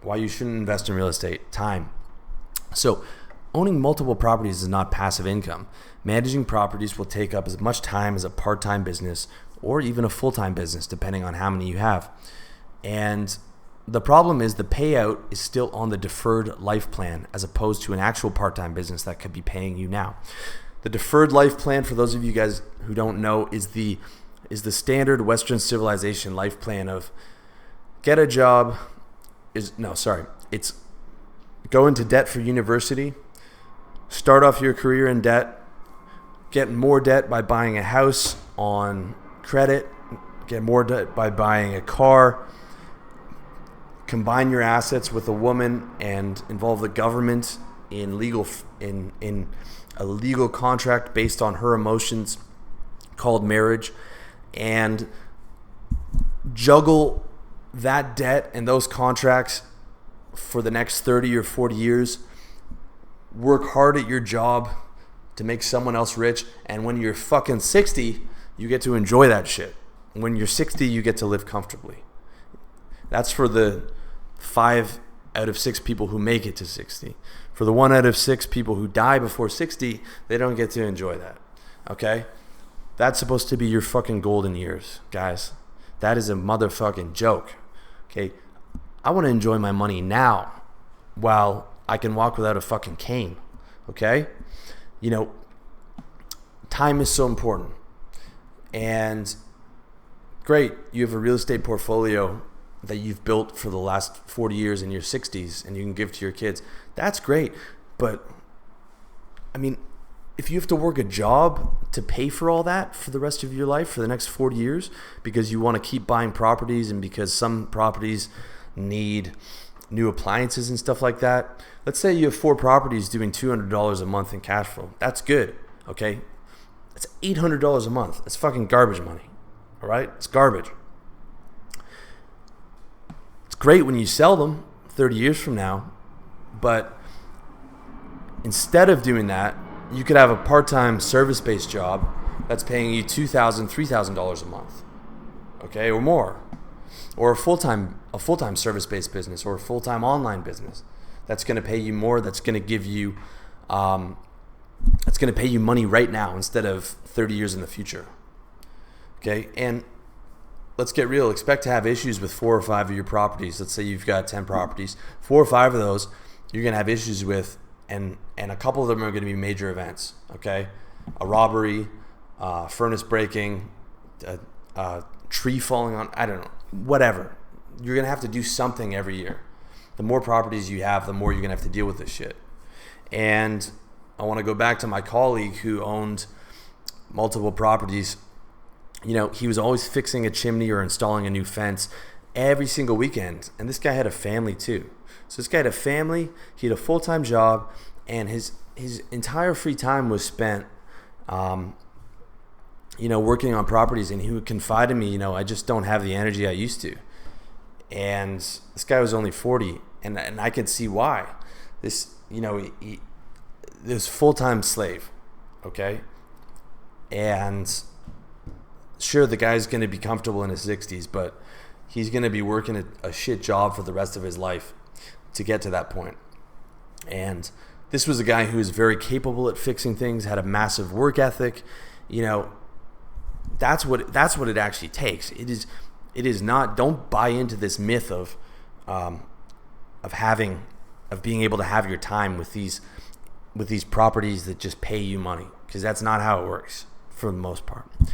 why you shouldn't invest in real estate: time. So owning multiple properties is not passive income. Managing properties will take up as much time as a part-time business or even a full-time business, depending on how many you have. And the problem is the payout is still on the deferred life plan as opposed to an actual part-time business that could be paying you now. The deferred life plan, for those of you guys who don't know, is the standard Western civilization life plan of get a job, it's go into debt for university, start off your career in debt, get more debt by buying a house on credit, get more debt by buying a car, combine your assets with a woman and involve the government in a legal contract based on her emotions called marriage, and juggle that debt and those contracts for the next 30 or 40 years. Work hard at your job to make someone else rich, and when you're fucking 60, you get to enjoy that shit. When you're 60, you get to live comfortably. That's for the 5 out of 6 people who make it to 60. For the 1 out of 6 people who die before 60, they don't get to enjoy that. Okay? That's supposed to be your fucking golden years, guys. That is a motherfucking joke. Okay? I want to enjoy my money now while I can walk without a fucking cane. Okay? You know, time is so important. And great, you have a real estate portfolio that you've built for the last 40 years in your 60s and you can give to your kids. That's great. But, I mean, if you have to work a job to pay for all that for the rest of your life, for the next 40 years, because you want to keep buying properties and because some properties need new appliances and stuff like that. Let's say you have 4 properties doing $200 a month in cash flow. That's good, okay? That's $800 a month. That's fucking garbage money, all right? It's garbage. It's great when you sell them 30 years from now, but instead of doing that, you could have a part-time service-based job that's paying you $2,000, $3,000 a month, okay, or more. Or a full-time service-based business, or a full-time online business that's going to pay you more, that's going to give you that's going to pay you money right now instead of 30 years in the future. Okay? And let's get real. Expect to have issues with 4 or 5 of your properties. Let's say you've got 10 properties. 4 or 5 of those you're going to have issues with, and a couple of them are going to be major events. Okay? A robbery, furnace breaking, a tree falling on, I don't know, whatever. You're going to have to do something every year. The more properties you have, the more you're going to have to deal with this shit. And I want to go back to my colleague who owned multiple properties. You know, he was always fixing a chimney or installing a new fence every single weekend. And this guy had a family too. So this guy had a family, he had a full-time job, and his entire free time was spent working on properties. And he would confide in me, I just don't have the energy I used to. And this guy was only 40, and I could see why. This, he was full-time slave, okay? And sure, the guy's going to be comfortable in his 60s, but he's going to be working a shit job for the rest of his life to get to that point. And this was a guy who was very capable at fixing things, had a massive work ethic. That's what it actually takes. It is not. Don't buy into this myth of being able to have your time with these properties that just pay you money, because that's not how it works for the most part.